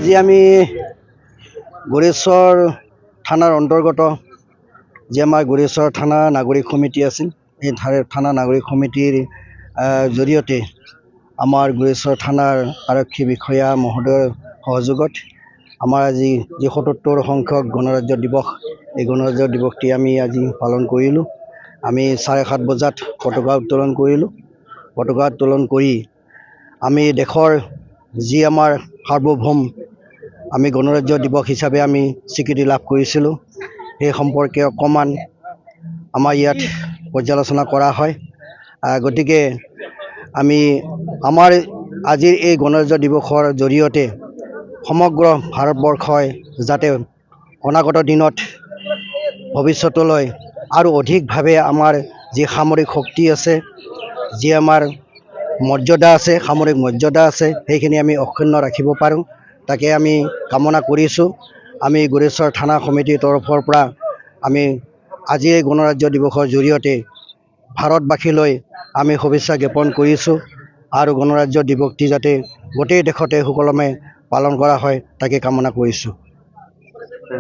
আজি আমি গড়েশ্বৰ থানাৰ অন্তৰ্গত যে আমাৰ গড়েশ্বৰ থানা নাগৰিক সমিতি আছিল, এই থানা নাগৰিক সমিতিৰ জৰিয়তে আমাৰ গড়েশ্বৰ থানাৰ আৰক্ষী বিষয়া মহোদয়ৰ সহযোগত আমাৰ আজি যি ৭৭ সংখ্যক গণৰাজ্য দিৱস, এই গণৰাজ্য দিৱসটি আমি আজি পালন কৰিলোঁ। আমি 7:30 বজাত পতাকা উত্তোলন কৰিলোঁ। পতাকা উত্তোলন কৰি আমি দেশৰ যি আমাৰ সাৰ্বভৌম আমি গণৰাজ্য দিৱস হিচাপে আমি স্বীকৃতি লাভ কৰিছিলোঁ, সেই সম্পৰ্কে অকণমান আমাৰ ইয়াত পৰ্যালোচনা কৰা হয়। গতিকে আমি আমাৰ আজিৰ এই গণৰাজ্য দিৱসৰ জৰিয়তে সমগ্ৰ ভাৰতবৰ্ষই যাতে অনাগত দিনত ভৱিষ্যতলৈ আৰু অধিকভাৱে আমাৰ যি সামৰিক শক্তি আছে, যি আমাৰ মৰ্যাদা আছে, সামৰিক মৰ্যাদা আছে, সেইখিনি আমি অক্ষুণ্ণ ৰাখিব পাৰোঁ, তাকে আমি কামনা কৰিছোঁ। আমি গড়েশ্বৰ থানা সমিতিৰ তৰফৰ পৰা আমি আজি এই গণৰাজ্য দিৱসৰ জৰিয়তে ভাৰতবাসীলৈ আমি শুভেচ্ছা জ্ঞাপন কৰিছোঁ আৰু গণৰাজ্য দিৱসটি যাতে গোটেই দেশতে সুকলমে পালন কৰা হয়, তাকে কামনা কৰিছোঁ।